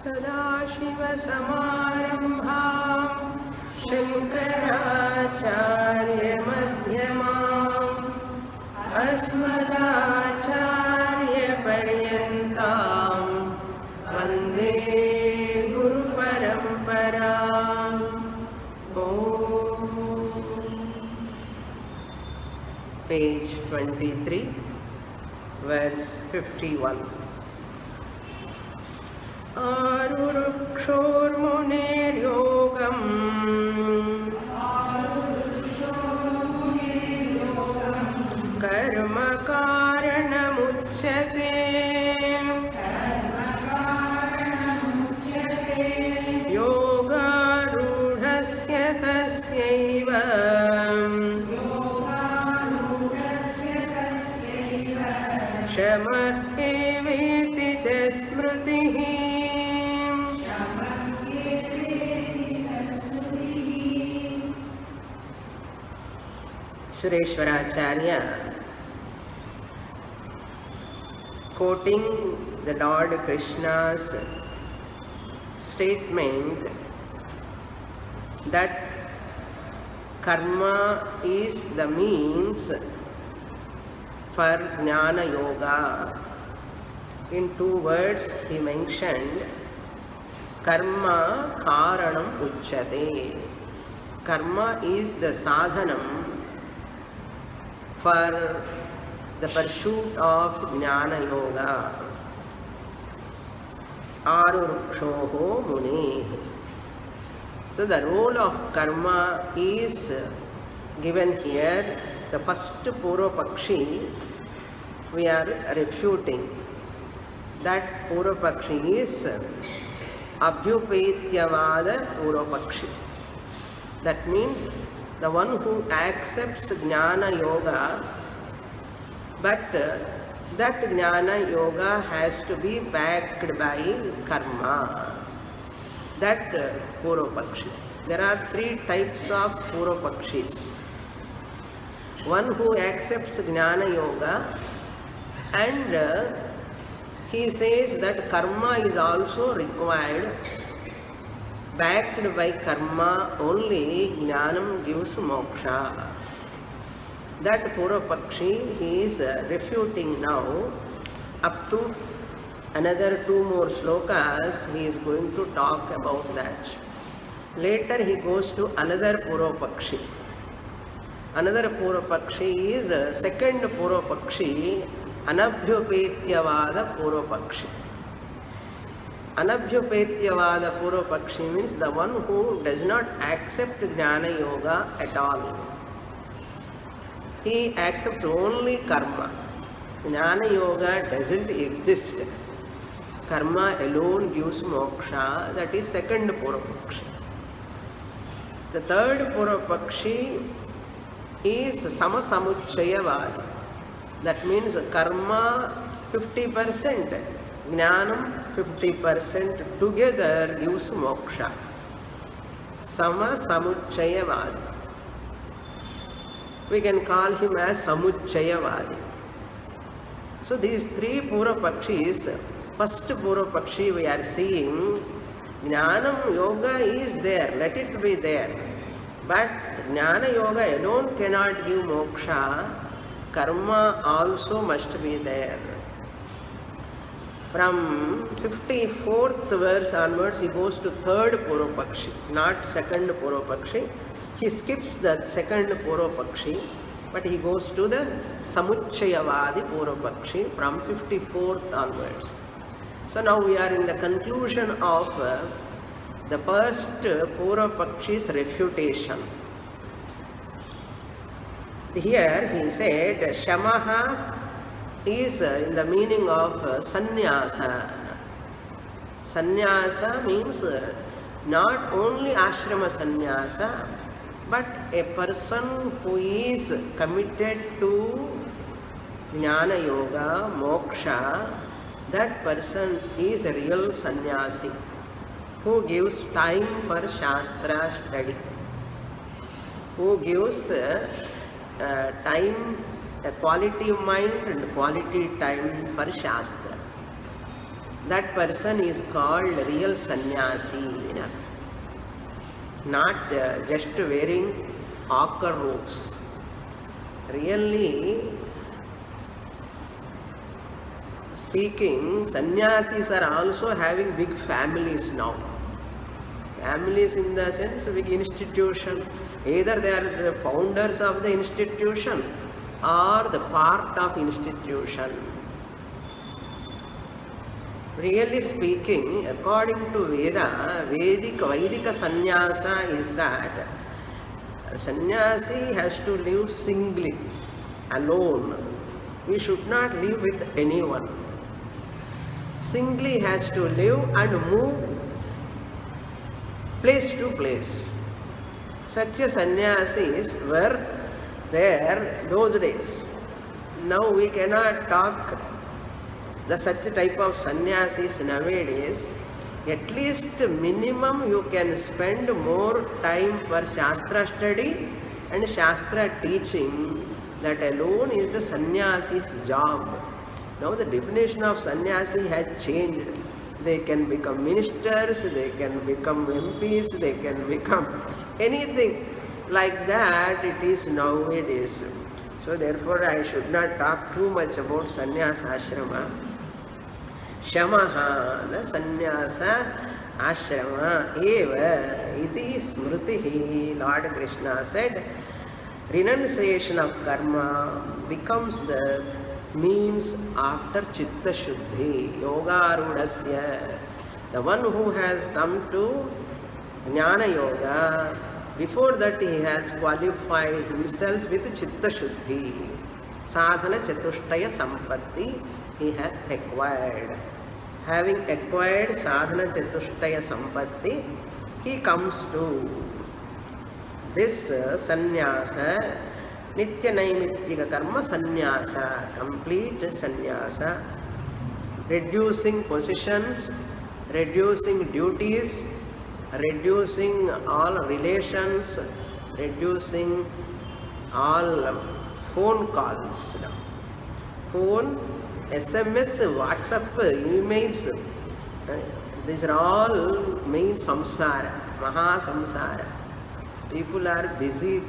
सदाशिवसमारम्भां शङ्कराचार्यमध्यमाम् अस्मदाचार्यपर्यन्तां वन्दे गुरुपरम्पराम्। Page 23, verse 51. Arurukshormunirogam karma karanamuchyate yogarudhasya tasyaiva Shamah eveti cha smritihi. Sureshwaracharya, quoting the Lord Krishna's statement that karma is the means for Jnana Yoga. In 2 words he mentioned karma karanam uchyate. Karma is the sadhanam for the pursuit of Jnana Yoga. Arurukshoho munehi. So the role of karma is given here. The first Purva Pakshi we are refuting. That Purva Pakshi is Abhyupetyavada Purva Pakshi. That means the one who accepts Jnana Yoga, but that Jnana Yoga has to be backed by karma. That Purva Pakshi. There are 3 types of Purva Pakshis. One who accepts Jnana Yoga and he says that karma is also required. Backed by karma only Jnanam gives moksha. That Purva Pakshi he is refuting now. Up to another 2 more slokas he is going to talk about that. Later he goes to another Purva Pakshi. Another Purva Pakshi is second Purva Pakshi, Anabhyupetyavada Purva Pakshi. Anabhyupetyavada Purva Pakshi means the one who does not accept Jnana Yoga at all. He accepts only karma. Jnana Yoga doesn't exist. Karma alone gives moksha. That is second Purva Pakshi. The third Purva Pakshi is Samasamuchayavadi. That means karma 50%, Jnanam 50% together gives moksha. Samasamuchayavadi. We can call him as Samuchayavadi. So these 3 Purva Pakshis, first Purva Pakshi we are seeing, Jnanam Yoga is there, let it be there. But Jnana Yoga alone cannot give moksha, karma also must be there. From 54th verse onwards he goes to third Purva Pakshi, not second Purva Pakshi. He skips the second Purva Pakshi, but he goes to the Samuchayavadi Purva Pakshi from 54th onwards. So now we are in the conclusion of the first Purva Pakshi's refutation. Here he said Shamaha is in the meaning of sannyasa. Sannyasa means not only ashrama sannyasa, but a person who is committed to Jnana Yoga, Moksha, that person is a real sannyasi who gives time for Shastra study, who gives time, a quality mind and quality time for Shastra. that person is called real sannyasi in earth. Not just wearing ochre robes. Really speaking, sannyasis are also having big families now. Families in the sense big institution. Either they are the founders of the institution or the part of institution. Really speaking, according to Veda, Vedic sannyasa is that sannyasi has to live singly, alone. We should not live with anyone. Singly has to live and move place to place. Such a sannyasis were there those days. Now we cannot talk the such type of sannyasis nowadays. At least minimum you can spend more time for Shastra study and Shastra teaching. That alone is the sannyasi's job. Now the definition of sannyasi has changed. They can become ministers, they can become MPs, they can become anything like that. It is nowadays. So therefore I should not talk too much about sannyasa ashrama. Shamaha, the sannyasa ashrama eva iti smritihi. Lord Krishna said, renunciation of karma becomes the means after chitta shuddhi, yoga arudasya. The one who has come to jnana yoga, before that he has qualified himself with chitta shuddhi. Sadhana chatushtaya sampatti he has acquired. Having acquired sadhana chatushtaya sampatti, he comes to this sannyasa, nitya naimittika karma sannyasa, complete sannyasa, reducing positions, reducing duties, reducing all relations, reducing all phone calls. Phone, SMS, WhatsApp, emails, these are all main samsara, maha samsara. People are busy.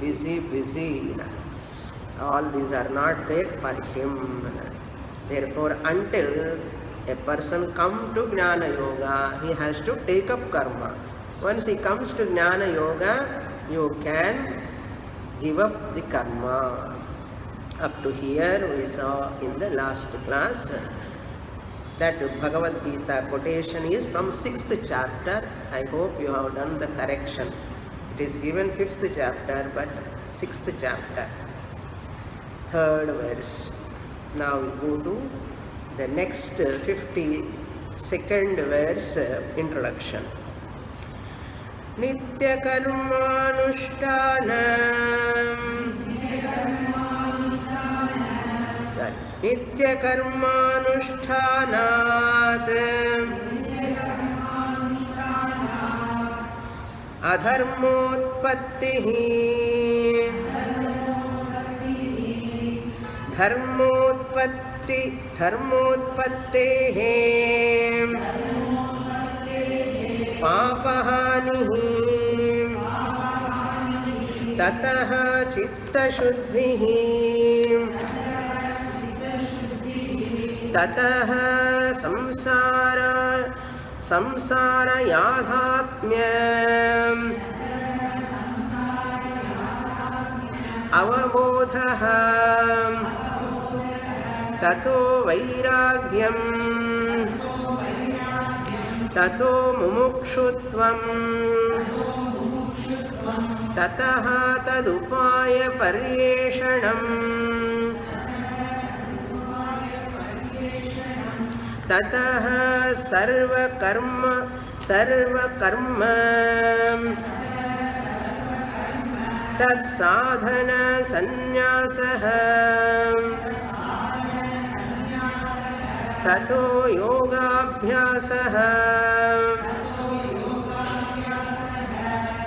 All these are not there for him. Therefore, until a person comes to Jnana Yoga, he has to take up karma. Once he comes to Jnana Yoga, you can give up the karma. Up to here we saw in the last class that Bhagavad Gita quotation is from 6th chapter. I hope you have done the correction. It is given 5th chapter, but 6th chapter, 3rd verse. Now we go to the next 52nd verse, introduction. Nitya karmanushthanam. Nitya karmanushthanat adharmotpattihi dharmotpattehe papahanihi tataha chittashuddhihi tataha samsara yadhatmyam avabodhaha tato vairagyam tato mumukshutvam tataha tadupaya paryeshanam tataha sarvakarma tat sadhana sannyasah tato yogabhyasah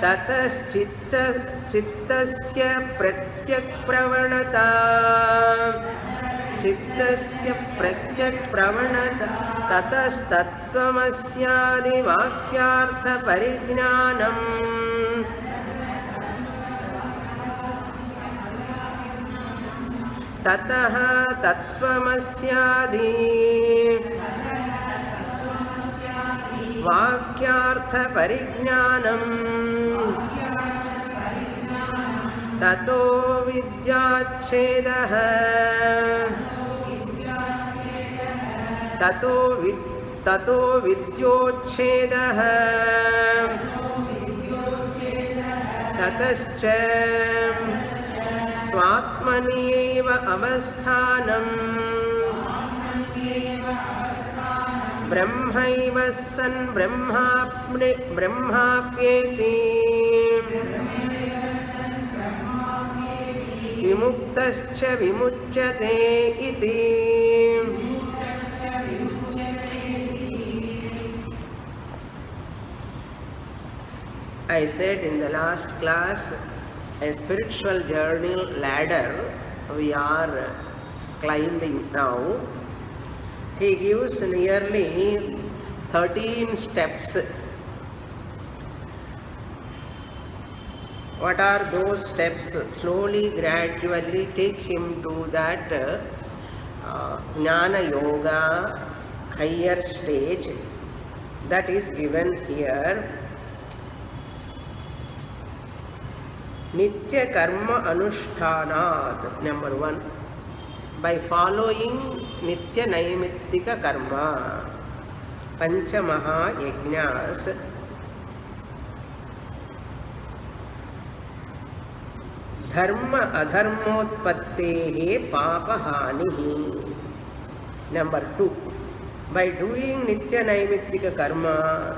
tatas chittasya pratyak pravanata चित्तस्य प्रत्यक् प्रवणता ततस्तत्त्वमस्यादि वाक्यार्थ परिज्ञानम् ततः तत्त्वमस्यादि वाक्यार्थ परिज्ञानम् ततो विद्याच्छेदः ततो विद्योच्छेदः ततश्च स्वात्मनि एव अवस्थानम् ब्रह्मैव सन् ब्रह्माप्येति विमुक्तश्च विमुच्यते इति. I said in the last class, a spiritual journey ladder we are climbing now. He gives nearly 13 steps. What are those steps? Slowly, gradually take him to that Jnana Yoga higher stage that is given here. Nitya Karma Anushtanat, number 1. By following Nitya Naimittika Karma, Pancha Maha Yajnas, Dharma Adharmotpattehe Papahanihi. Number 2. By doing Nitya Naimittika Karma,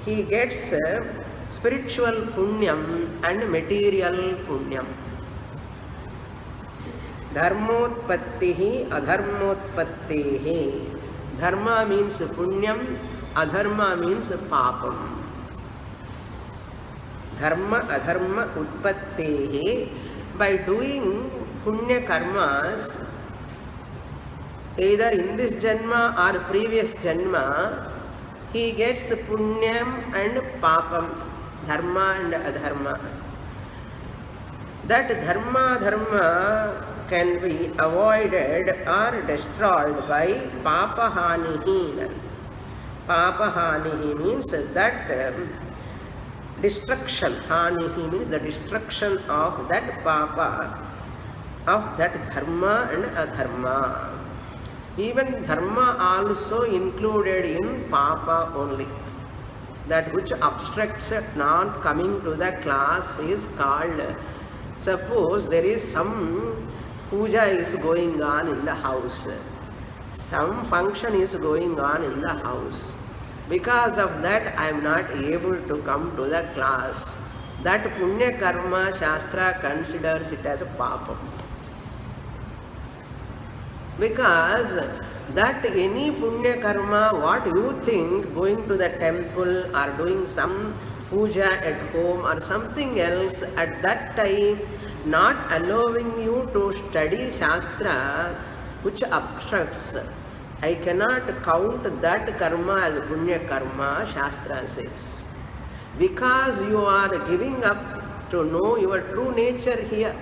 he gets spiritual punyam and material punyam. Dharmotpattihi adharmotpattehe. Dharma means punyam, adharma means papam. Dharma adharma utpattehe. By doing punya karmas, either in this janma or previous janma, he gets punyam and papam, dharma and adharma. That dharma dharma can be avoided or destroyed by papahanihi. Papahanihi means that destruction. Hanihi means the destruction of that papa, of that dharma and adharma. Even dharma also included in papa only. That which obstructs not coming to the class is called, suppose there is some puja is going on in the house, some function is going on in the house. Because of that I am not able to come to the class. That punya karma Shastra considers it as a papa. Because that any punya karma, what you think, going to the temple or doing some puja at home or something else, at that time not allowing you to study Shastra, which obstructs, I cannot count that karma as punya karma, Shastra says. Because you are giving up to know your true nature here.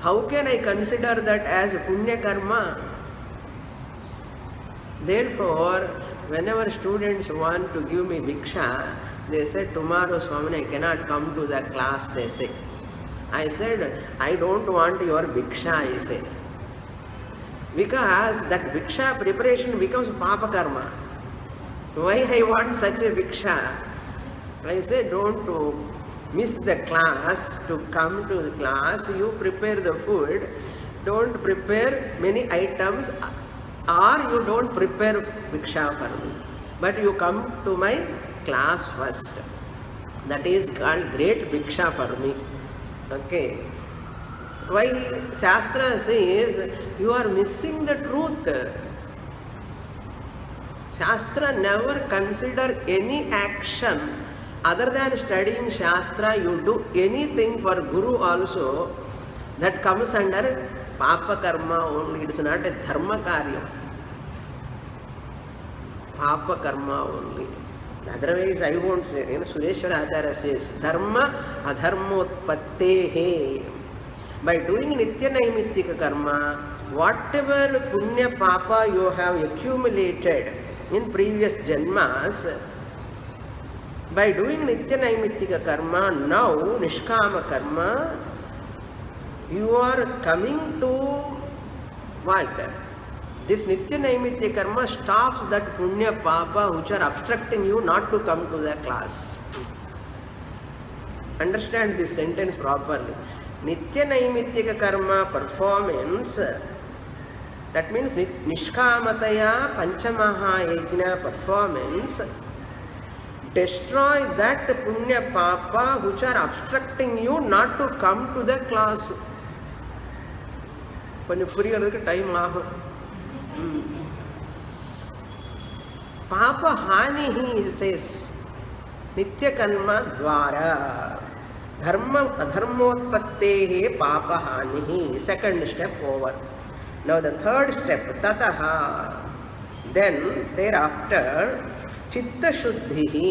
How can I consider that as punya karma? Therefore, whenever students want to give me bhiksha, they said, tomorrow Swamini, I cannot come to the class, they say. I said, I don't want your bhiksha, I say. Because that bhiksha preparation becomes papa karma. Why I want such a bhiksha? I say, don't miss the class, to come to the class, you prepare the food, don't prepare many items, or you don't prepare bhiksha for me, but you come to my class first. That is called great bhiksha for me. Okay. Why Shastra says you are missing the truth. Shastra never consider any action other than studying Shastra. You do anything for Guru also, that comes under Papa karma only, it is not a dharma karyam. Papa karma only. Otherwise, I won't say. Sureshwara Acharya says, dharma adharmotpattehe. By doing nitya naimittika karma, whatever punya papa you have accumulated in previous janmas, by doing nitya naimittika karma, now nishkama karma, you are coming to what? This nitya naimitya karma stops that punya papa which are obstructing you not to come to the class. Understand this sentence properly. Nitya naimitya karma performance, that means nishkamataya panchamaha yajna performance, destroy that punya papa which are obstructing you not to come to the class. கொஞ்சம் புரியறதுக்கு time ஆகும். Papa hani, he says, nitya karma dwara dharma adharmotpattehe papa hani. Second step over. Now the third step, tataha, then thereafter chitta shuddhihi.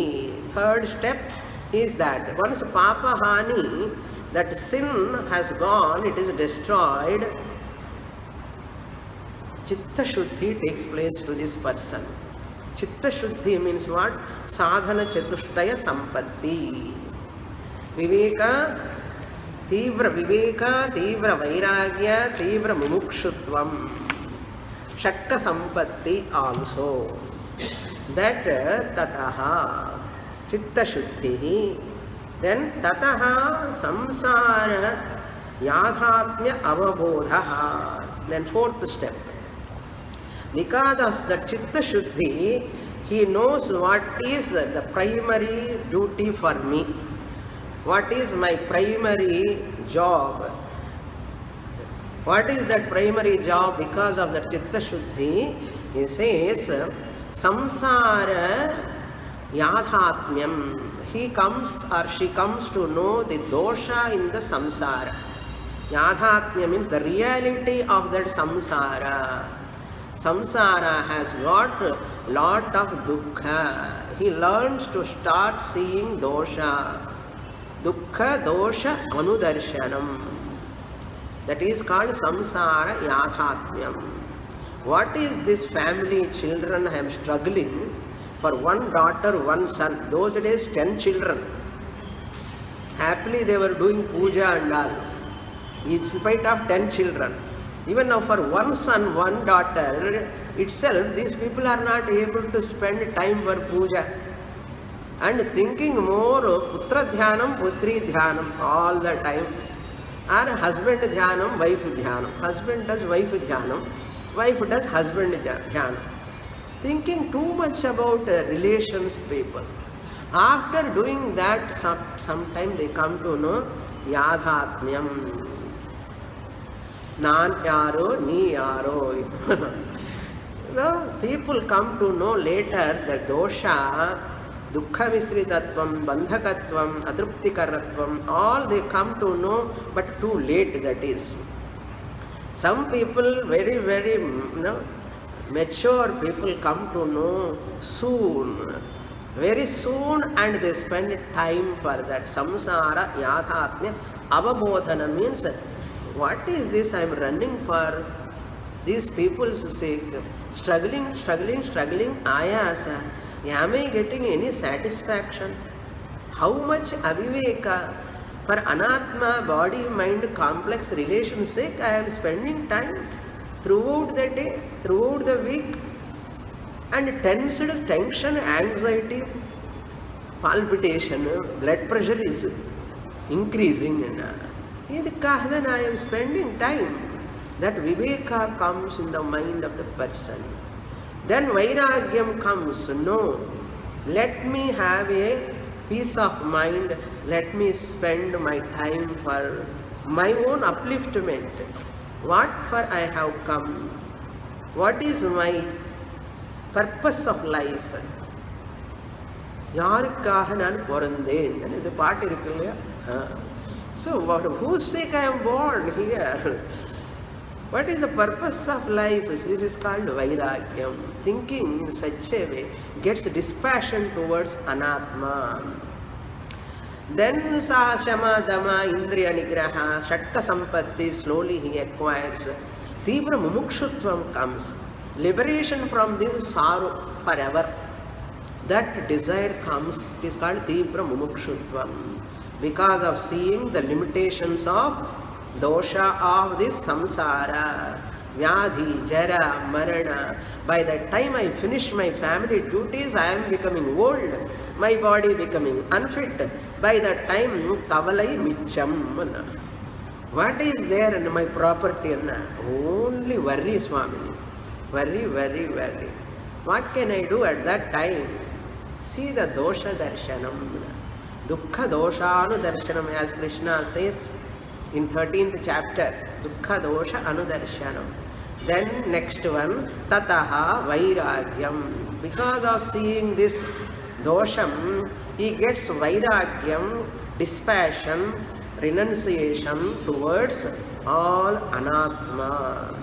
Third step is that once papa hani, that sin has gone, it is destroyed, chitta shuddhi takes place to this person. Chitta shuddhi means what? Sadhana chatushtaya sampatti. Viveka, tivra vairagya, tivra mumukshutvam. Shakka sampatti also. That tataha, chitta shuddhi. Then tataha samsara yadhatmya avabodhaha. Then fourth step. Because of the chitta shuddhi, he knows what is the primary duty for me. What is my primary job? What is that primary job? Because of the chitta shuddhi, he says, samsara yadhatmyam. He comes or she comes to know the dosha in the samsara. Yadhatmya means the reality of that samsara. Samsara has got lot of dukkha. He learns to start seeing dosha. Dukkha dosha anudarshanam. That is called samsara yadhatmyam. What is this family, children? I am struggling for one daughter, one son. Those days 10 children. Happily they were doing puja and all. In spite of 10 children. Even now for one son, one daughter itself, these people are not able to spend time for puja. And thinking more putra dhyanam, putri dhyanam all the time. Or husband dhyanam, wife dhyanam. Husband does wife dhyanam, wife does husband dhyanam. Thinking too much about relations people. After doing that, sometime they come to know yadhatmyam. Nan yaro, ni yaro. The people come to know later the dosha, dukkha misritatvam, bandhakatvam, adruptikaratvam, all they come to know, but too late that is. Some people very, very mature people come to know soon, very soon, and they spend time for that. Samsara yadhatmya avabodhana means, what is this I am running for? These people's sake, struggling, ayasa. Am I getting any satisfaction? How much aviveka? For anatma, body, mind, complex relations sake, I am spending time throughout the day, throughout the week. And tension, anxiety, palpitation, blood pressure is increasing. Then I am spending time. That viveka comes in the mind of the person. Then vairagyam comes. No, let me have a peace of mind. Let me spend my time for my own upliftment. What for I have come? What is my purpose of life? Yarukkaga naan porandhen. And the part irukku. So, for whose sake I am born here? What is the purpose of life? This is called vairagyam. Thinking in such a way gets dispassion towards anatma. Then sa shama dama indriya nigraha shatta sampatti, slowly he acquires. Tibra mumukshutvam comes. Liberation from this sorrow forever. That desire comes. It is called tibra mumukshutvam. Because of seeing the limitations of dosha of this samsara, vyadhi, jara, marana. By the time I finish my family duties, I am becoming old, my body becoming unfit. By that time, kavalai micham. What is there in my property? Only worry, Swamini. Worry, worry, worry. What can I do at that time? See the dosha darshanam. Dukkha dosha anudarshanam, as Krishna says in 13th chapter. Dukkha dosha anudarshanam. Then next one, tataha vairagyam. Because of seeing this dosham, he gets vairagyam, dispassion, renunciation towards all anatma.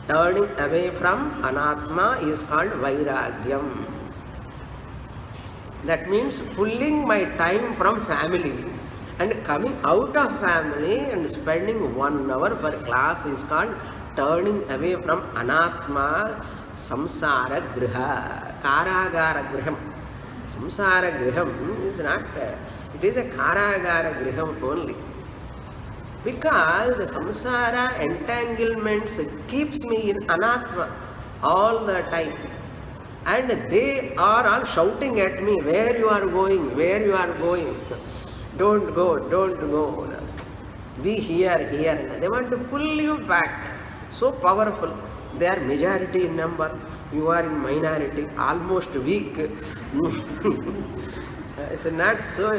Turning away from anatma is called vairagyam. That means pulling my time from family and coming out of family and spending 1 hour per class is called turning away from anatma, samsara griha, karagara griham. Samsara griham is not, it is a karagara griham only. Because the samsara entanglements keeps me in anatma all the time. And they are all shouting at me, where you are going, where you are going. Don't go, don't go. Be here, here. They want to pull you back. So powerful. They are majority in number. You are in minority, almost weak. It's not so.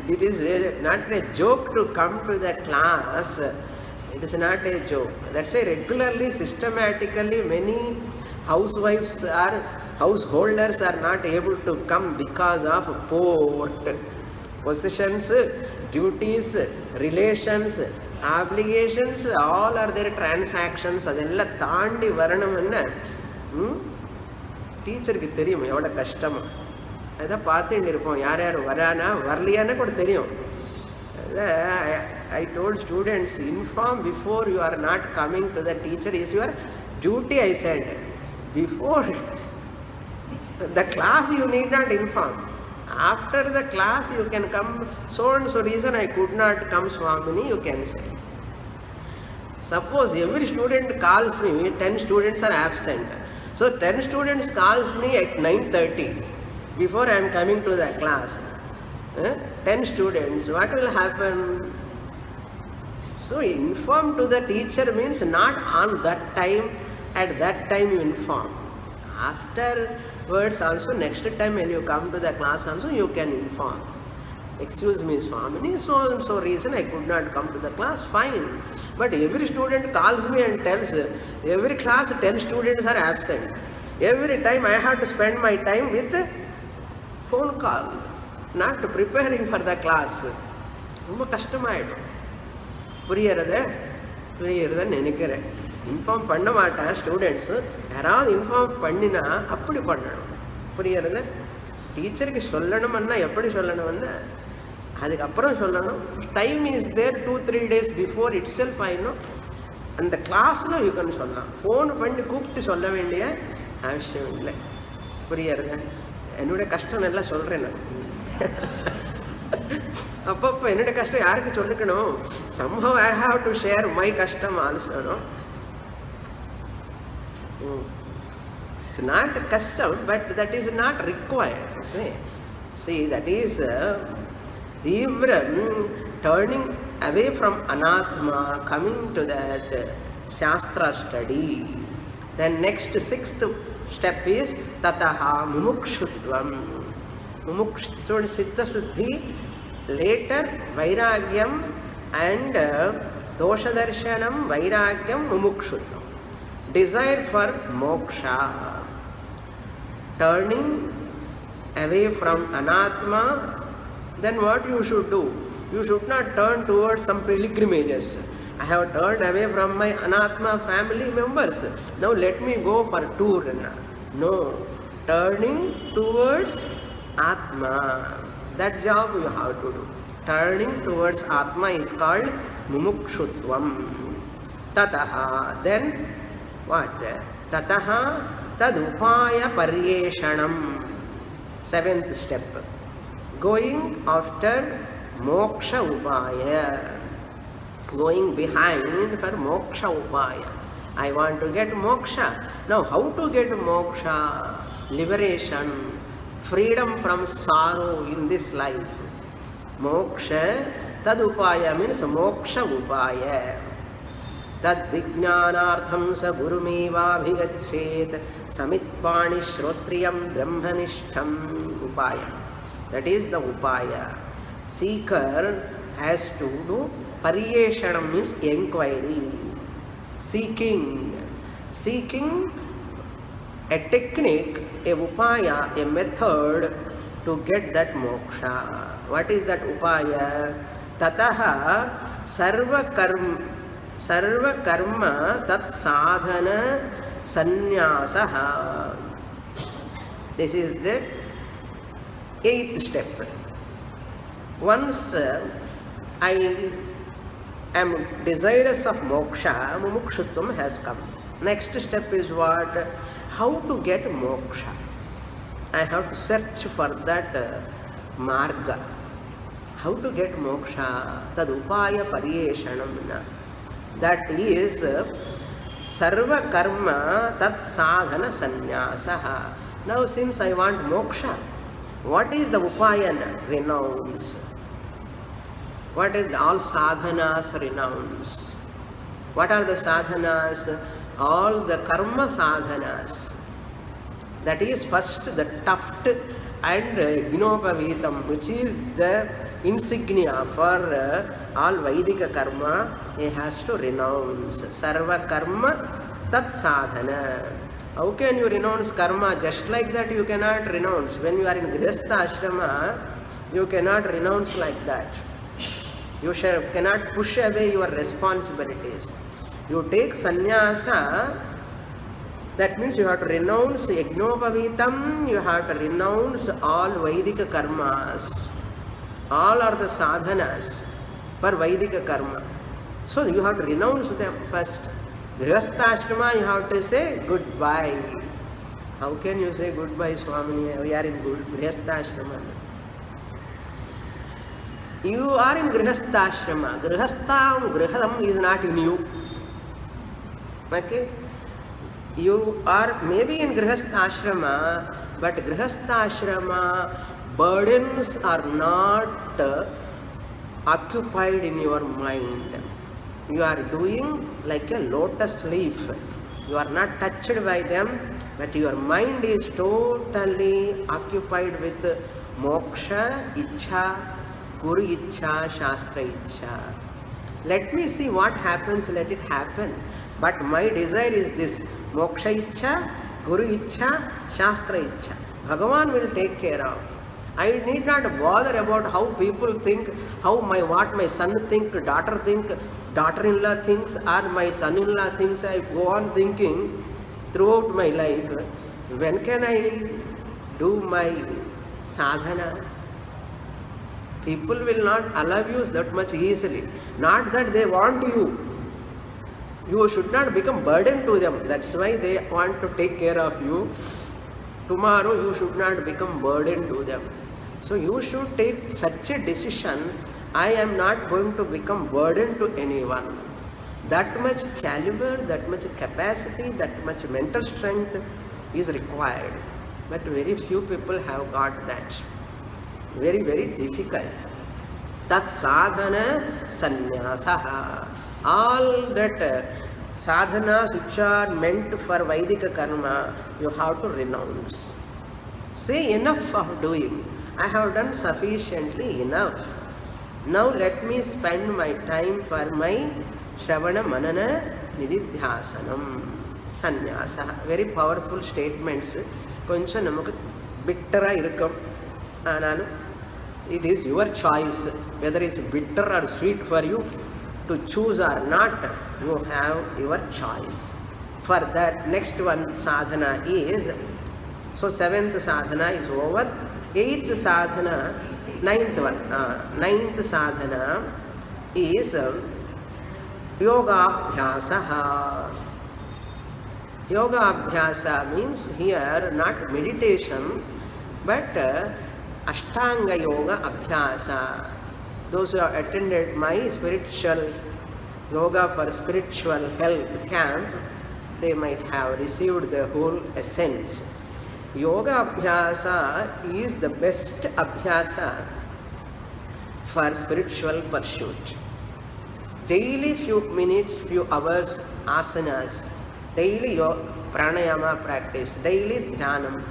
It is not a joke to come to the class. It is not a joke. That's why regularly, systematically, many housewives are, householders are not able to come because of port. Possessions, duties, relations, obligations, all are their transactions. அதெல்லாம் தாண்டி வரணும்னா டீச்சருக்கு தெரியும் எவ்வளோ கஷ்டம். அதான் பார்த்துட்டு இருப்போம், யார் யார் வரானா வரலையான்னு கூட தெரியும். I told students, inform before you are not coming to the teacher is your duty, I said. Before the class you need not inform. After the class you can come, so and so reason I could not come, Swamini, you can say. Suppose every student calls me, 10 students are absent. So 10 students calls me at 9:30 before I am coming to the class. 10 students, what will happen? So inform to the teacher means not on that time, at that time you inform. Afterwards also, next time when you come to the class also, you can inform. Excuse me, Swamini, so and so reason I could not come to the class, fine. But every student calls me and tells, every class 10 students are absent. Every time I have to spend my time with a phone call, not preparing for the class. ரொம்ப கஷ்டமாயிடும். புரியறதுன்னு நினைக்கிறேன். Inform பண்ண மாட்டேன் students, யாராவது inform பண்ணினா அப்படி பண்ணணும். புரியறது? டீச்சருக்கு சொல்லணும்னா எப்படி சொல்லணும்னா அதுக்கப்புறம் சொல்லணும். Time is there 2-3 days before itself ஆயிடும். அந்த கிளாஸில் யூ கேன் சொல்லலாம். ஃபோன் பண்ணி கூப்பிட்டு சொல்ல வேண்டிய அவசியம் இல்லை. புரியறது? என்னுடைய கஷ்டம் நல்லா சொல்கிறேன் நான். அப்பப்போ என்னுடைய கஷ்டம் யாருக்கு சொல்லிக்கணும்? somehow I have to share my கஷ்டம் also, no? It's not custom, but that is not required. See, that is turning away from anatma, coming to that shastra study. Then next 6th step is tataha mumukshutvam. Mumukshutvam siddha suddhi, later vairagyam and dosha darshanam, vairagyam, mumukshutvam. Desire for moksha, turning away from anatma. Then what you should do? You should not turn towards some pilgrimages. I have turned away from my Anatma family members. Now let me go for tour. No, turning towards Atma. That job you have to do. Turning towards Atma is called Mumukshutvam. Tataha. Then what? Tataha tadupaya paryeshanam. Seventh step. Going after moksha upaya. Going behind for moksha upaya. I want to get moksha. Now how to get moksha? Liberation, freedom from sorrow in this life. Moksha, tad upaya means moksha upaya. Tad vijnanartham sa gurumeva bhigachet samitpani shrotriyam brahmanishtham upaya. That is the upaya. Seeker has to do paryeshanam means inquiry. Seeking a technique, a upaya, a method to get that moksha. What is that upaya? Tataha sarva karma tat sadhana sanyasaha. This is the 8th step. Once I am desirous of moksha, mumukshutvam has come. Next step is what? How to get moksha. I have to search for that marga. How to get moksha? Tad upaya paryeshanam. That is sarva karma tat sadhana sanyasaha. Now since I want moksha, what is the upayana? Renounce. What is all sadhanas? Renounce. What are the sadhanas? All the karma sadhanas. That is first the tuft and gnopavatam, which is the insignia for all Vaidika karma. He has to renounce. Sarva karma tat sadhana. How can you renounce karma? Just like that you cannot renounce. When you are in Grihastha ashrama, you cannot renounce like that. You cannot push away your responsibilities. You take sannyasa, that means you have to renounce yajnopavitam, you have to renounce all Vaidika karmas. All are the sadhanas for Vaidika karma. So you have to renounce them first. Grihastha you have to say goodbye. How can you say goodbye, Swamini? We are in Grihastha. You are in Grihastha. Griham is not in you. Okay? You are maybe in Grihastha, but Grihastha burdens are not occupied in your mind. You are doing like a lotus leaf. You are not touched by them, but your mind is totally occupied with moksha, ichha, guru ichha, shastra ichha. Let me see what happens, let it happen. But my desire is this: moksha ichha, guru ichha, shastra ichha. Bhagavan will take care of. I need not bother about how people think, what my son think, daughter-in-law thinks, or my son-in-law thinks. I go on thinking throughout my life, when can I do my sadhana? People will not allow you that much easily. Not that they want you. You should not become burden to them. That's why they want to take care of you. Tomorrow you should not become burden to them. So you should take such a decision: I am not going to become burden to anyone. That much caliber, that much capacity, that much mental strength is required. But very few people have got that. Very, very difficult. Tat sadhana sanyasaha. All that sadhanas which are meant for Vaidika karma, you have to renounce. Say enough of doing. I have done sufficiently enough. Now let me spend my time for my Shravana Manana Nididhyasanam. Sanyasa. Very powerful statements. Koncha namak bittera irukam. It is your choice whether it's bitter or sweet for you. to choose or not, you have your choice. For that, next one sadhana is, so 7th sadhana is over. 8th sadhana, 9th one, 9th sadhana is yoga abhyasa. Yoga abhyasa means here not meditation, but Ashtanga yoga abhyasa. Those who have attended my spiritual yoga for spiritual health camp, they might have received the whole essence. Yoga abhyasa is the best abhyasa for spiritual pursuit. Daily few minutes, few hours asanas, daily pranayama practice, daily dhyanam,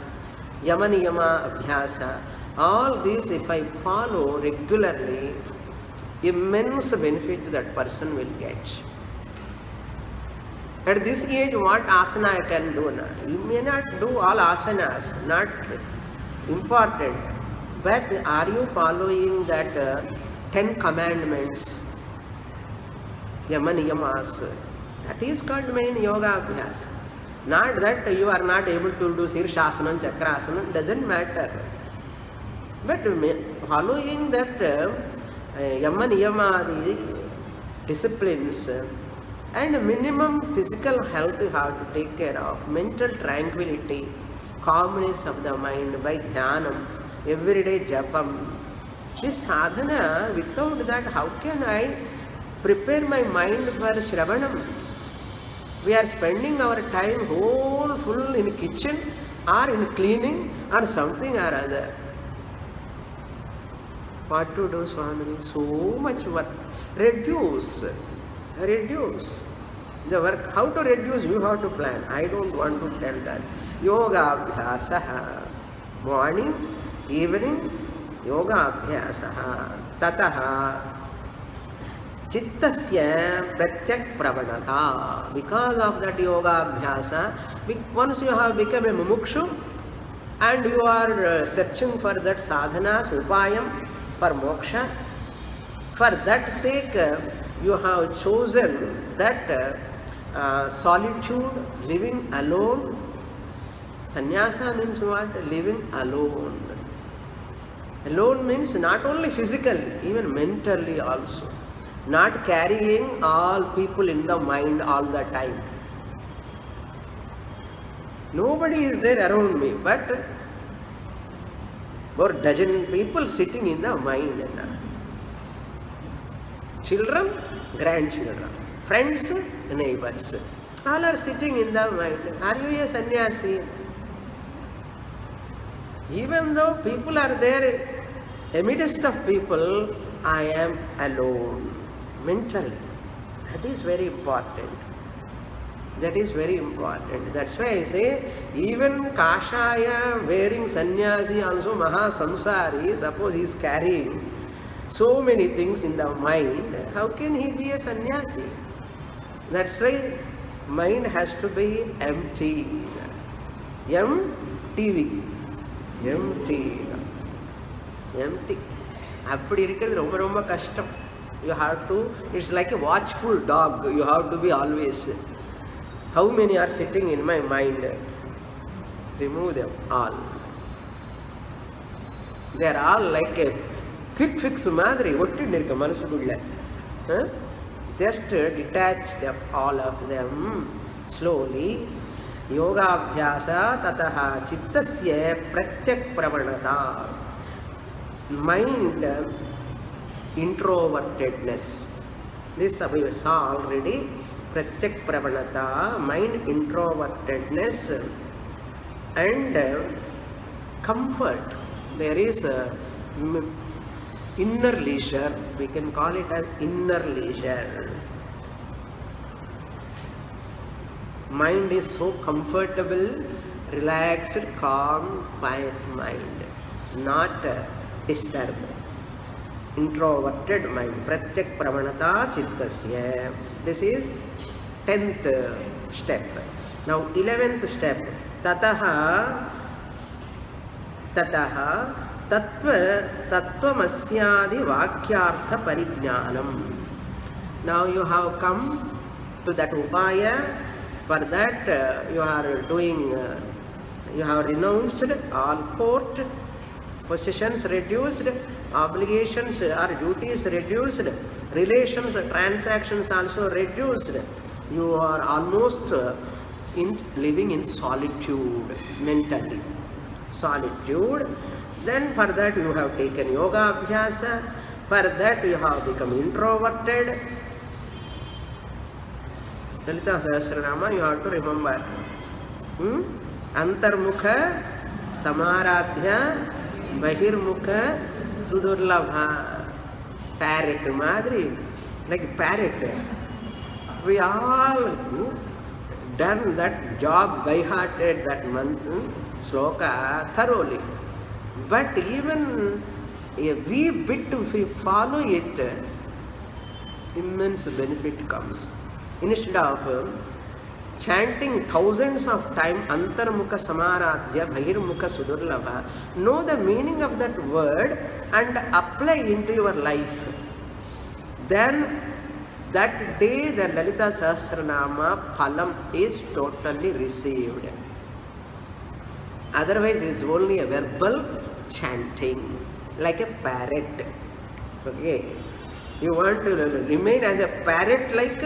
yama niyama abhyasa, all these if I follow regularly, immense benefit that person will get. At this age, what asana I can do now? You may not do all asanas, not important, but are you following that 10 commandments, yama niyamas? That is called main yoga abhyas. Not that you are not able to do Sirshasanam, Chakrasanam, doesn't matter. But following that yama niyama, the disciplines, and minimum physical health you have to take care of, mental tranquility, calmness of the mind by dhyanam, everyday japam. This sadhana, without that, how can I prepare my mind for shravanam? We are spending our time whole full in kitchen or in cleaning or something or other. What to do, Swamini? So much work. Reduce the work. How to reduce? You have to plan. I don't want to tell that. Yoga abhyasaha. Morning, evening, yoga abhyasaha. Tataha chittasya pratyak pravanata. Because of that yoga abhyasa, once you have become a mumukshu and you are searching for that sadhanas, upayam for moksha, for that sake you have chosen that solitude, living alone. Sannyasa means what? Living alone. Alone means not only physically, even mentally also. Not carrying all people in the mind all the time. Nobody is there around me, but for dozen people sitting in the mind. Children, grandchildren, friends, neighbors, all are sitting in the mind. Are you a sannyasi? Even though people are there, amidst of people, I am alone. Mentally. That is very important. That is very important. That's why I say, even Kashaya wearing sannyasi also Maha Samsari, suppose he is carrying so many things in the mind, how can he be a sannyasi? That's why mind has to be empty. Empty. அப்படி இருக்கிறது ரொம்ப ரொம்ப கஷ்டம். You have to, it's like a watchful dog. You have to be always. How many are sitting in my mind? Remove them all. They are all like a quick fix madri. ஒட்டின்னு இருக்க மனசுக்குள்ள. Just detach them, all of them slowly. Yoga abhyasa tataha chittasya pratyak pravanata. Mind introvertedness. This we saw already. Pratyak pravanata, mind introvertedness and comfort. There is inner leisure. We can call it as inner leisure. Mind is so comfortable, relaxed, calm, quiet mind, not disturbed. Introverted mind. Pratyak pravanata chittasya. This is 10th step. Now 11th step. Tataha tattvamasyadi vakyartha parijnanam. Now you have come to that upaya. For that you are doing, you have renounced all court, possessions reduced, obligations or duties reduced, relations, transactions also reduced. You are almost living in solitude mentally. Solitude. Then for that you have taken yoga abhyasa. For that you have become introverted. Lalita Sahasranama you have to remember. Antarmukha Samaradhya Bahirmukha Sudurlabha. Parrot madri, like parrot. We all done that job by hearted, that month sloka thoroughly. But even a wee bit if we follow it, immense benefit comes. Instead of chanting thousands of times Antarmukha Samaradhya Bahirmukha Sudurlabha, know the meaning of that word and apply into your life. Then that day the Lalita Sahasranama Phalam is totally received. Otherwise it is only a verbal chanting, like a parrot. Okay. You want to remain as a parrot like,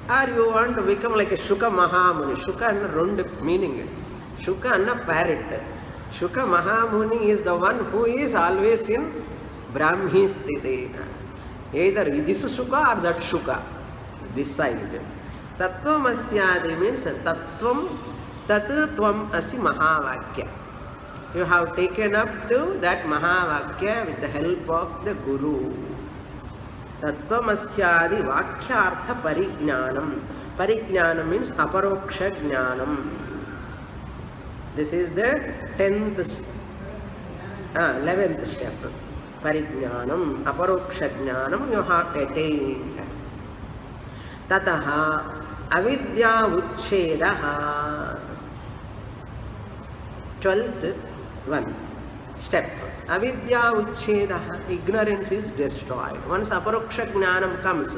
or you want to become like a Shuka Mahamuni. Shuka anna rendu meaning. Shuka anna parrot. Shuka Mahamuni is the one who is always in Brahmi Sthitena. Either this Shuka or that Shuka. Decide. Tattvamashyadi means Tattvam Tat Tvam Asi Mahavakya. You have taken up to that Mahavakya with the help of the Guru. Tattvamashyadi Vakyartha Parijnanam. Parijnanam means Aparoksha Jnanam. This is the 11th step. Parijnanam, Aparoksha Jnanam you have attained. Tataha Avidya Uchchedaha. 12th one step. Avidya Uchchedaha. Ignorance is destroyed. Once Aparoksha Jnanam comes,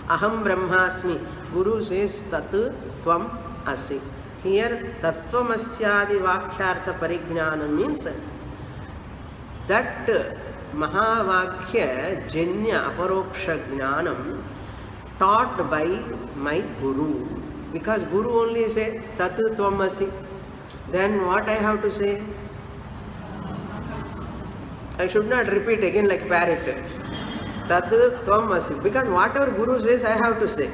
Aham Brahmasmi, Guru says Tat Tvam Asi. Here Tattvamasyadi Vakyartha Parijnanam means that Mahavakya Janya Aparoksha Jnanam taught by my Guru. Because Guru only said Tat Tvam Asi. Then what I have to say? I should not repeat again like parrot. Tat Tvam Asi. Because whatever Guru says, I have to say.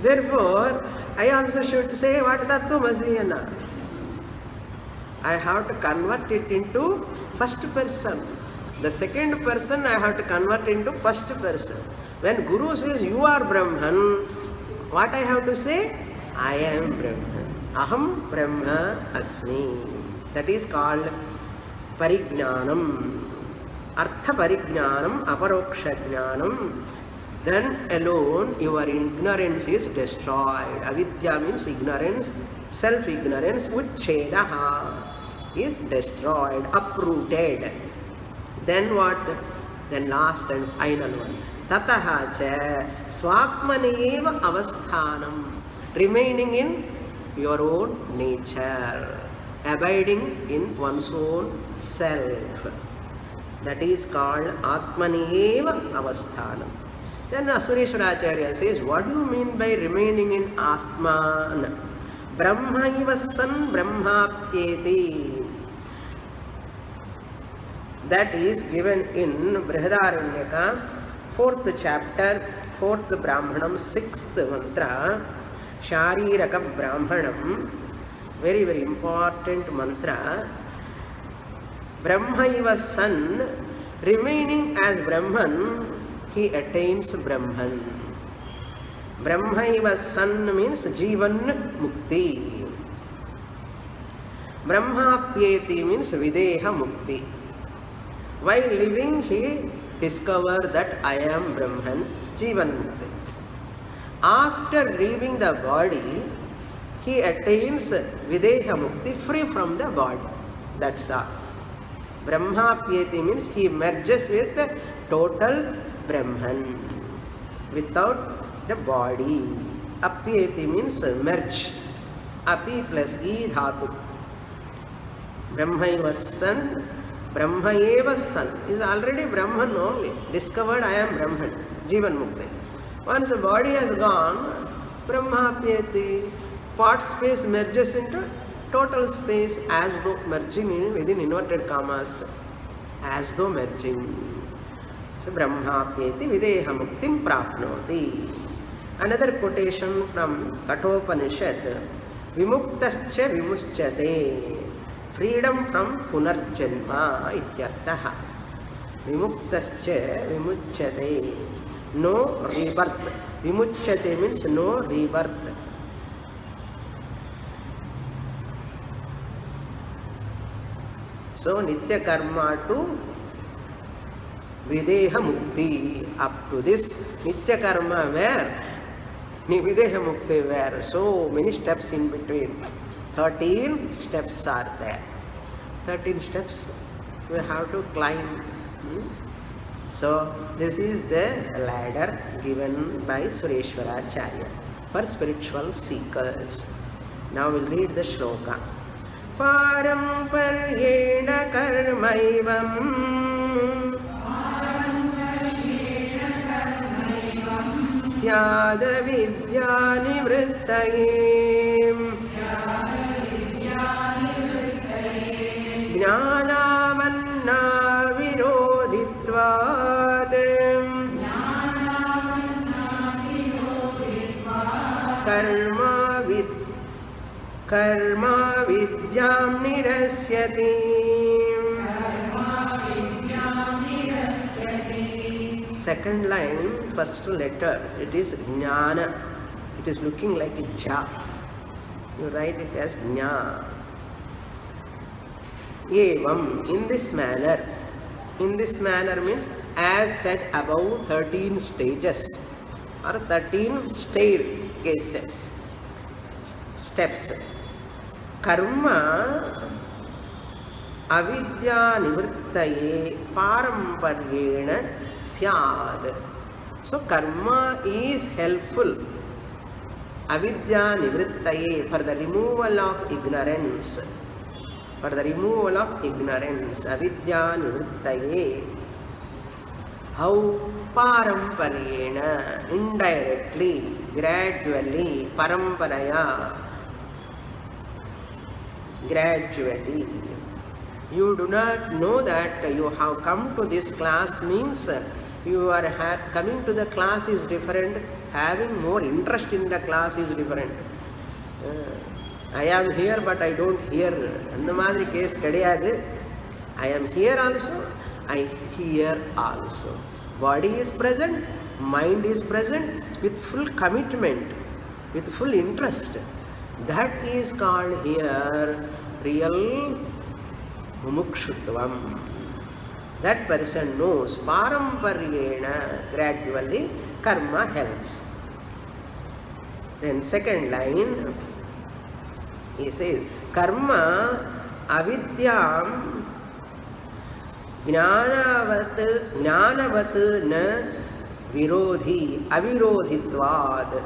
Therefore, I also should say what Tat Tvam Asi. I have to convert it into first person. The second person I have to convert into first person. When Guru says you are Brahman, what I have to say? I am Brahman. Aham Brahma Asmi. That is called Parijnanam. Artha Parijnanam, Aparoksha Jnanam. Then alone your ignorance is destroyed. Avidya means ignorance, self-ignorance. Uchchedaha is destroyed, uprooted. Then what? Then last and final one. Tataha cha swakmaneva avasthanam. Remaining in your own nature. Abiding in one's own self. That is called Atmaneva avasthanam. Then Asureshwaracharya says, what do you mean by remaining in Atman? Brahmaiva san brahmapyeti. That is given in Brihadaranyaka, 4th chapter, 4th Brahmanam, 6th mantra, Shariraka Brahmanam, very, very important mantra. Brahmaiva san, remaining as Brahman, he attains Brahman. Brahmaiva san means Jivan Mukti. Brahmapyeti means Videha Mukti. While living, he discovered that I am Brahman, Jivan Mukti. After leaving the body, he attains Videha Mukti, free from the body. That's all. Brahmapyeti means he merges with total Brahman without the body. Apyeti means merge. Api plus E dhatu. Brahmaiva San, Brahmaeva San is already Brahman only. Discovered I am Brahman, Jivan Mukti. Once the body has gone, Brahma Apyeti, part space merges into total space as though merging within inverted commas, as though merging. So Brahma Apyeti Videha Muktim Prapnoti. Another quotation from Kathopanishad, Vimuktascha Vimuschate, freedom from Punarjanma ityartaha. Vimuktascha Vimuchate, no rebirth. Vimuchate means no rebirth. So Nitya Karma to Videha Mukti. Up to this Nitya Karma where? Videha Mukti where? So many steps in between. 13 steps are there. 13 steps we have to climb. So this is the ladder given by Sureshwaracharya for spiritual seekers. Now we'll read the shloka. Paramparyena karmaivam Syada vidyani vrittayem Jnanavanna virodhitvat Karma vidyam nirasyati. Second line, first letter, it is Jnana. It is looking like a Ja. You write it as Jna. Evam, in this manner. In this manner means as said above 13 stages or 13 staircases, steps. Karma avidya nivrittaye paramparyeena syad. So karma is helpful. Avidya nivrittaye, for the removal of ignorance. For the removal of ignorance. Avidya nivrittaye. How? Paramparyeena, indirectly, gradually, paramparaya, gradually. You do not know that you have come to this class means you are coming to the class is different, having more interest in the class is different. I am here but I don't hear. And the madri case kadiyadu. I am here also, I hear also. Body is present, mind is present with full commitment, with full interest. That is called here real mumukshutvam. That person knows paramparyeena, gradually karma helps. Then second line, he says, karma avidyam Jnanavat na virodhi avirodhitvad.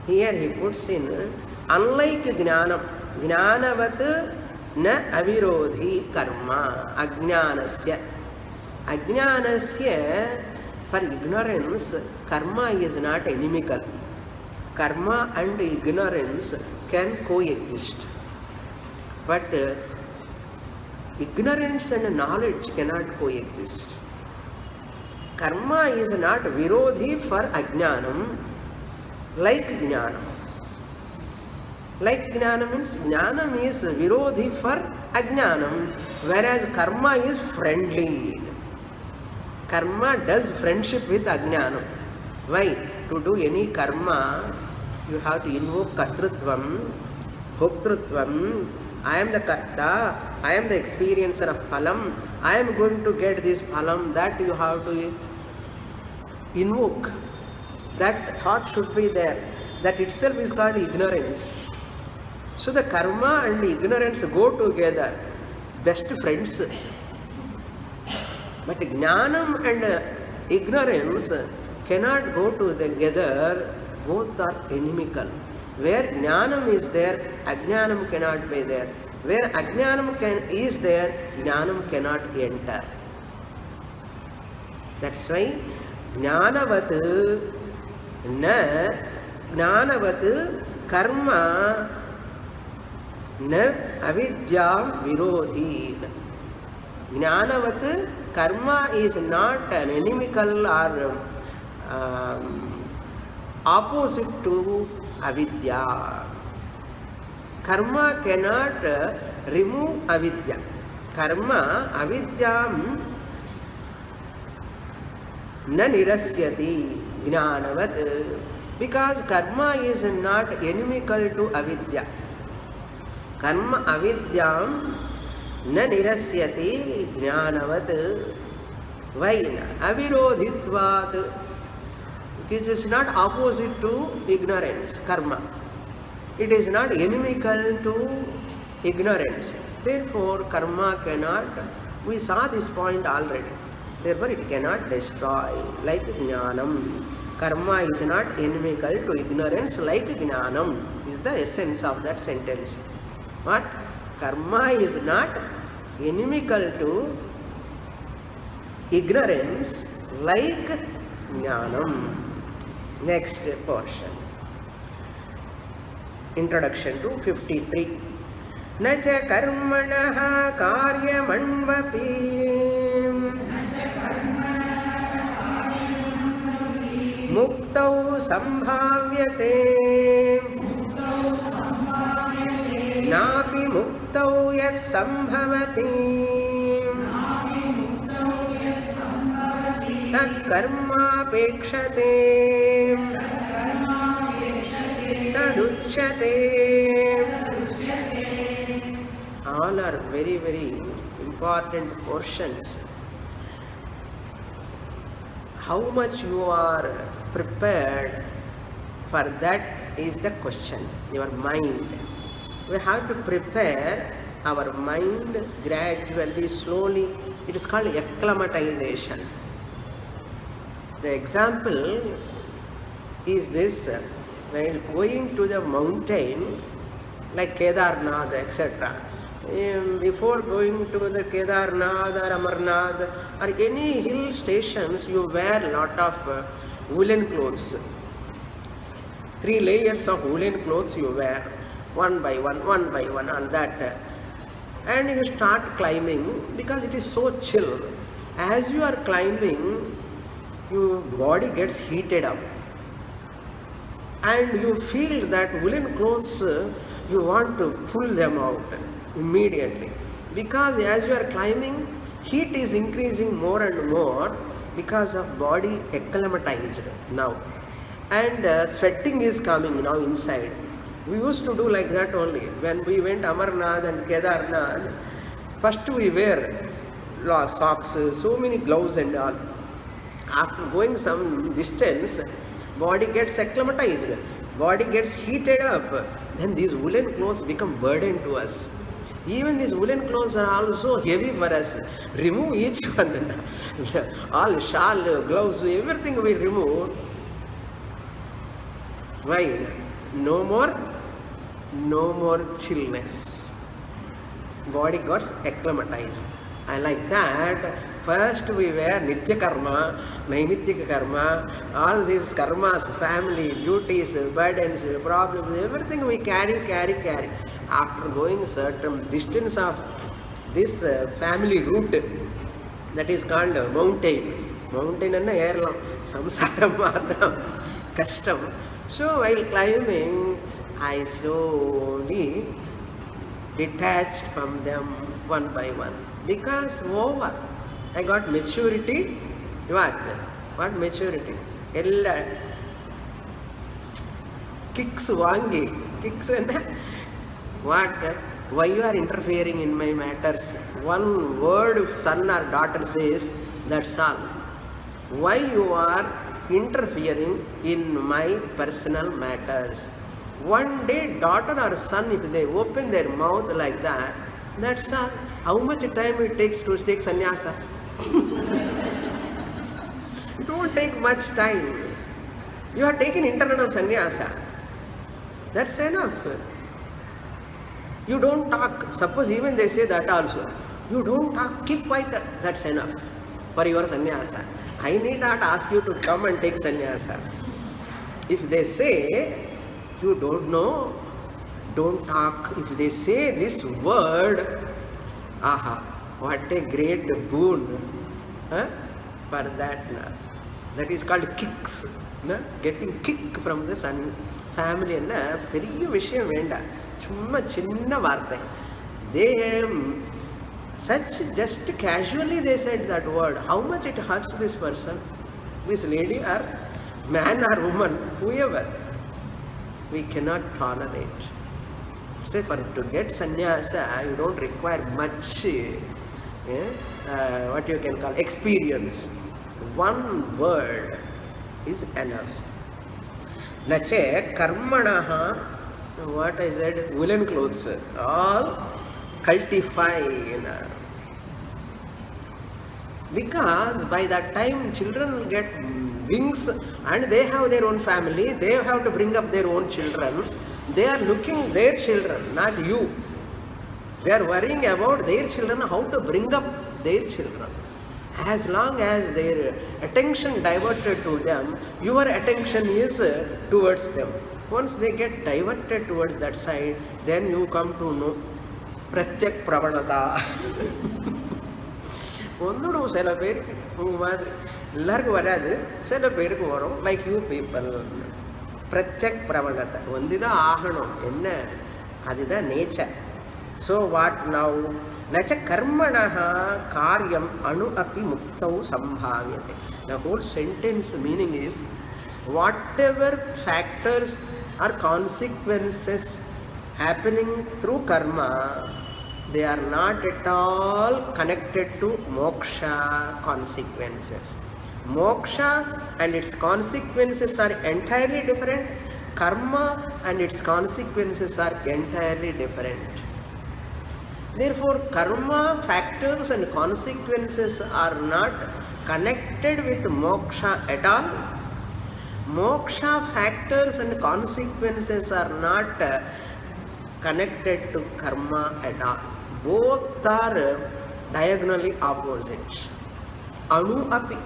Here he puts in, unlike jnanam, jnanavat na avirodhi karma, ajnanasya. Ajnanasya, for ignorance, karma is not inimical. Karma and ignorance can coexist. But ignorance and knowledge cannot coexist. Karma is not virodhi for ajnanam, like jnanam. Like jnana means jnanam is virodhi for ajnanam, whereas karma is friendly. Karma does friendship with ajnanam. Why? To do any karma, you have to invoke kartrutvam, bhoktrutvam. I am the karta, I am the experiencer of phalam, I am going to get this phalam, that you have to invoke. That thought should be there. That itself is called ignorance. So the karma and ignorance go together, best friends. But jnanam and ignorance cannot go together, both are inimical. Where Jnanam is there, Ajnanam cannot be there. Where Ajnanam is there, Jnanam cannot enter. That's why Jnanavat na Jnanavat karma na avidyam virodhi. Jnanavat karma is not an inimical or opposite to avidya. Karma cannot remove avidya. Karma avidyam na nirasyati jnanavat, because karma is not inimical to avidya. Karma avidyam na nirasyati jnanavat. Why? Avirodhitvat. It is not opposite to ignorance, karma. It is not inimical to ignorance. Therefore, karma cannot, we saw this point already. Therefore, it cannot destroy like jnanam. Karma is not inimical to ignorance like jnanam, is the essence of that sentence. But karma is not inimical to ignorance like jnanam. Next portion. Introduction to 53. Nacha karmanaha karyamanvapi muktau sambhavyate napi muktau yat sambhavati tat karma pekshate taduchyate. All are very, very important portions. How much you are prepared for that is the question. Your mind. We have to prepare our mind gradually, slowly. It is called acclimatization. The example is this: while going to the mountain, like Kedarnath, etc. Before going to the Kedarnath or Amarnath or any hill stations, you wear a lot of woolen clothes. 3 layers of woolen clothes you wear, one by one on that. And you start climbing because it is so chill. As you are climbing, your body gets heated up. And you feel that woolen clothes, you want to pull them out immediately. Because as you are climbing, heat is increasing more and more because of body acclimatized now. And sweating is coming now inside. We used to do like that only. When we went Amarnath and Kedarnath, first we wear socks, so many gloves and all. After going some distance, body gets acclimatized, body gets heated up, then these woolen clothes become burden to us. Even these woolen clothes are also heavy for us. Remove each one. All shawl, gloves, everything we remove. Why? No more chillness. Body got acclimatized. And like that, first we wear Nitya Karma, Nainityaka Karma, all these karmas, family, duties, burdens, problems, everything we carry. After going a certain distance of this family route, that is called mountain. Mountain and airlam, samsaram matram, custom. So while climbing, I slowly detached from them one by one. Because over, I got maturity. What maturity? Ella kicks vangi. Kicks and what? Why you are interfering in my matters? One word if son or daughter says, that's all. Why you are interfering in my personal matters? One day daughter or son, if they open their mouth like that, that's all. How much time it takes to take sannyasa? It won't take much time. You have taken internal sannyasa. That's enough. You don't talk. Suppose even they say that also. You don't talk, keep quiet. That's enough for your sannyasa. I need not ask you to come and take sannyasa. If they say, you don't know, don't talk. If they say this word, aha, what a great boon for that. That is called kicks. Getting kick from the sun family. பெரிய விஷயம் வேண்டாம், சும்மா சின்ன வார்த்தை. They such just casually they said that word. How much it hurts this person, this lady or man or woman, whoever. We cannot tolerate. Say for to get sannyasa, you don't require much, what you can call experience. One word is enough. Nache karmanaha, what I said, woolen clothes, all cultify. Because by that time children will get wings and they have their own family, they have to bring up their own children. They are looking their children, not you. They are worrying about their children, how to bring up their children. As long as their attention diverted to them, your attention is towards them. Once they get diverted towards that side, then you come to know Pratyak Pravanata. ஒன்றும் சில பேருக்கு உங்கள் மாதிரி எல்லாருக்கும் வராது, சில பேருக்கு வரும். Like you people. பிரத்யக் பிரவணத்தை வந்து தான் ஆகணும். என்ன அதுதான் நேச்சர். ஸோ வாட் நவ் நச்ச கர்மணா காரியம் அணு அப்பி முக்தௌ சம்பாவியத்தை. The whole sentence meaning is whatever factors are consequences happening through karma, they are not at all connected to moksha consequences. Moksha and its consequences are entirely different. Karma and its consequences are entirely different. Therefore, karma factors and consequences are not connected with moksha at all. Moksha factors and consequences are not connected to karma at all. Both are diagonally opposite. Anu api,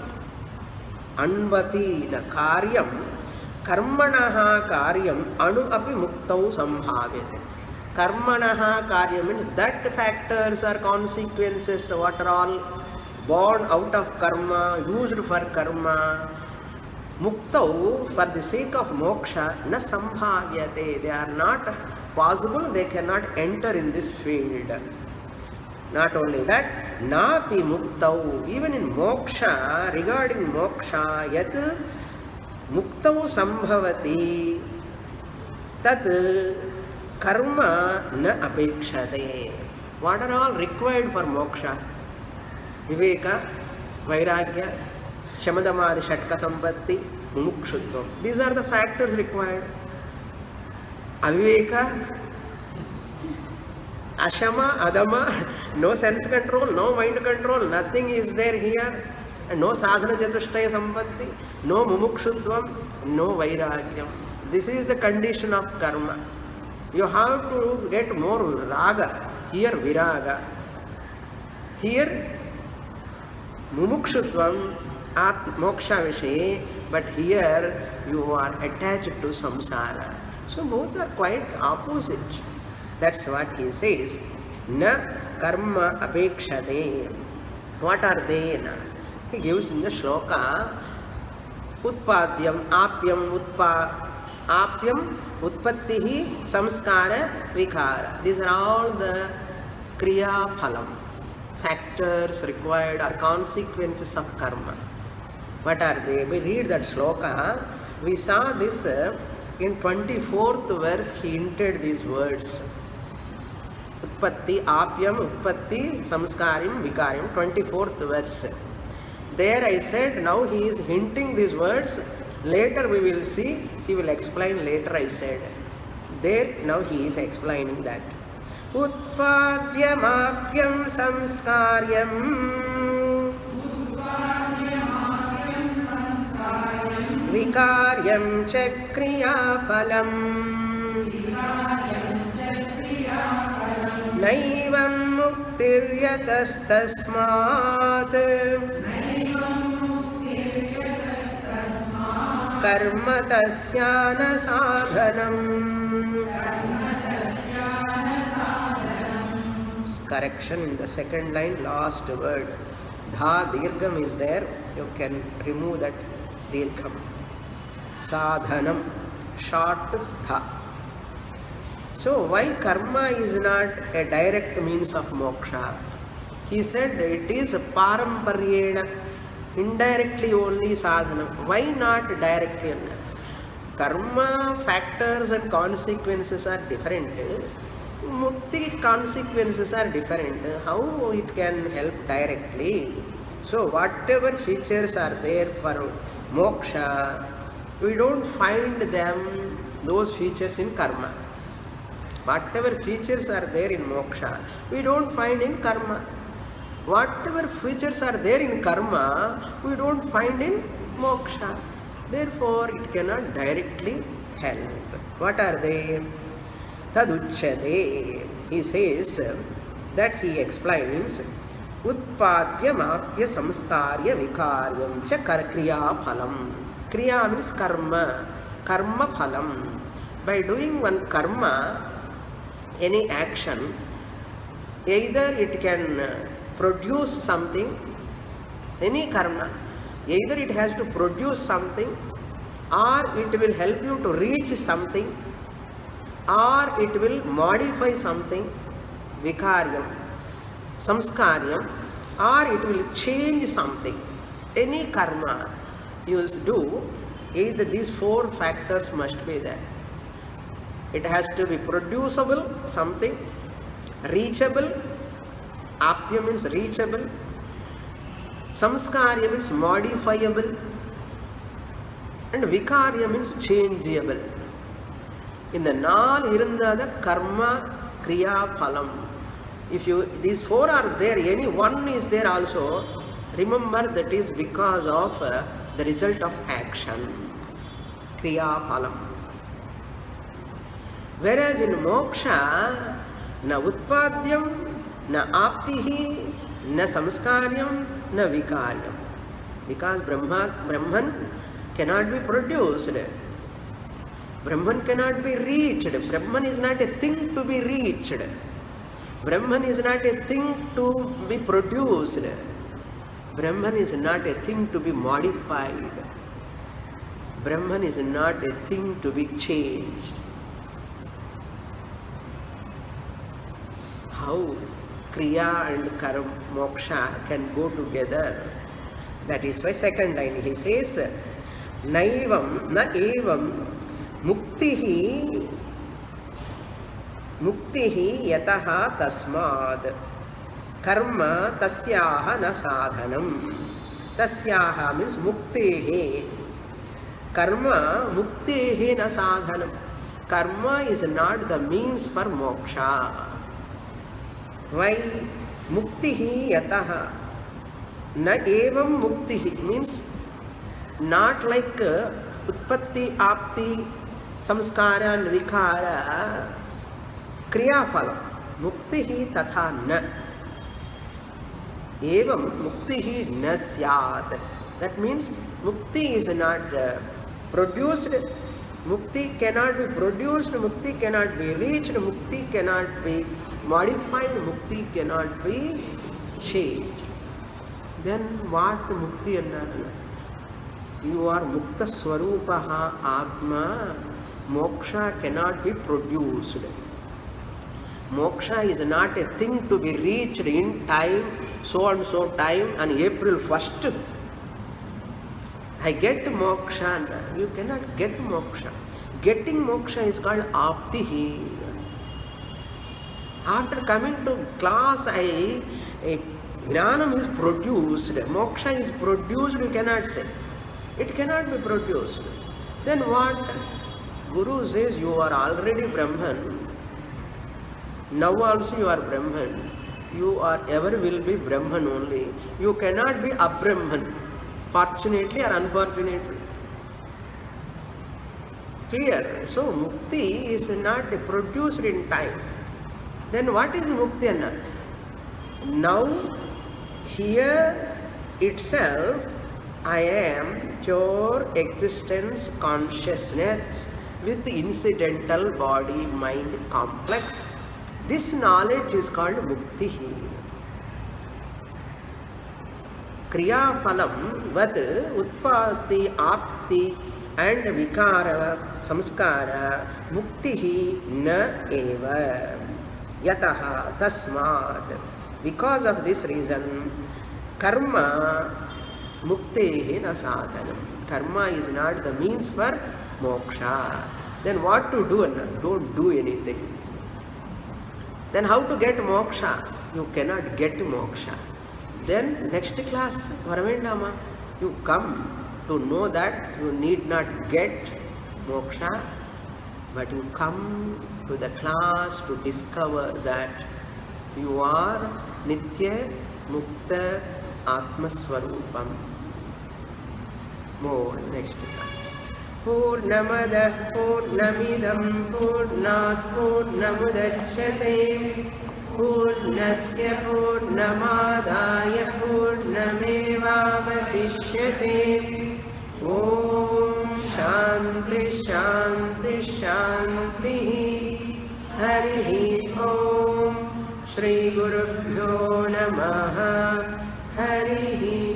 anvapi, the karyam, karmanaha karyam, anu api muktau sambhavete. Karmanaha karyam means that factors or consequences, what are all born out of karma, used for karma, muktau, for the sake of moksha, na sambhavyate. They are not possible, they cannot enter in this field. Not only that, napi muktau, even in moksha, regarding moksha, yat muktau sambhavati, tat karma na apekshate. What are all required for moksha? Viveka, vairagya, shamadamadi shatka sampatti, mumukshutvam. These are the factors required. Aviveka, ashama, adama, no sense control, no mind control, nothing is there here. And no sadhana chatushtaya sampatti, no mumukshutvam, no vairagyam. This is the condition of karma. You have to get more raga, here viraga. Here mumukshutvam at moksha vishe, but here you are attached to samsara. So both are quite opposite. That's what he says. Na karma apekshate. What are they? He gives in the shloka, utpadyam, apyam, apyam, utpattihi, samskara, vikara. These are all the kriya phalam, factors required or consequences of karma. What are they? We read that shloka. We saw this in 24th verse. He hinted these words. Utpatti, apyam, utpatti, samskarim, vikarim. 24th verse. There I said, now he is hinting these words. Later we will see, he will explain later, I said. There, now he is explaining that. Utpadyam, apyam, samskaryam. vikaryam cha kriyapalam naivam muktiryatastasmat karma tasyana sadhanam. Correction in the second line, last word. Dha dirgham is there. You can remove that dirgham. Sadhanam, short dha. So why karma is not a direct means of moksha? He said it is paramparyena, indirectly only sadhanam. Why not directly? Karma factors and consequences are different. Mukti consequences are different. How it can help directly? So whatever features are there for moksha, we don't find them, those features in karma. Whatever features are there in moksha, we don't find in karma. Whatever features are there in karma, we don't find in moksha. Therefore, it cannot directly help. What are they? Taduchyate. He says that he explains Utpadyam apya samskarya vikaryam cha kriya phalam. Kriya means karma. Karma phalam. By doing one karma, any action, either it can produce something, any karma, either it has to produce something, or it will help you to reach something, or it will modify something, vikaryam, samskaryam, or it will change something. Any karma you do, either these four factors must be there. It has to be producible, something, reachable, apya means reachable, samskarya means modifiable, and vikarya means changeable. In the nal irundada karma kriya phalam. If these four are there, any one is there also, remember that is because of the result of action, kriya phalam. Whereas in moksha, na utpadyam, na aptihi, na samskaryam, na vikaryam. Because Brahman cannot be produced. Brahman cannot be reached. Brahman is not a thing to be reached. Brahman is not a thing to be produced. Brahman is not a thing to be modified. Brahman is not a thing to be changed. How kriya and karma moksha can go together? That is why second line he says, naivam na evam muktihi yataha tasmad karma tasyaha na sadhanam. Tasyaha means muktihi. Karma muktihi na sadhanam. Karma is not the means for moksha. Why? Muktihi yataha. Na evam muktihi means not like utpatti, apti, samskara and vikara, kriya phala. Muktihi tatha na. Evam muktihi na syat. That means mukti is not produced. Mukti cannot be produced. Mukti cannot be reached. Mukti cannot be modified. Mukti cannot be changed. Then what mukti anna? You are mukta swarupaha atma. Moksha cannot be produced. Moksha is not a thing to be reached in time, so and so time, on April 1st. I get moksha. You cannot get moksha. Getting moksha is called aptihi. After coming to class, jnanam is produced. Moksha is produced, you cannot say. It cannot be produced. Then what? Guru says you are already Brahman. Now also you are Brahman. You are ever will be Brahman only. You cannot be a Brahman. Fortunately or unfortunately. Clear? So mukti is not produced in time. Then what is mukti? Now, here itself, I am pure existence consciousness with incidental body mind complex. This knowledge is called mukti. Kriya phalam vat utpatti apti and vikara samskara mukti na eva yataha tasmat. Because of this reason, karma mukti na sadhanam. Karma is not the means for moksha. Then what to do? Don't do anything. Then how to get moksha? You cannot get moksha. Then next class, Varavendama, you come to know that you need not get moksha, but you come to the class to discover that you are Nitya Mukta Atma Swarupam. More next class. Purnamada Purnamidam Purnat Purnamudachyate Purnasya Purnamadaya Purnamevavasishyate. Om Shanti Shanti Shanti. Hari Om Shri Gurubhyo Namaha. Hari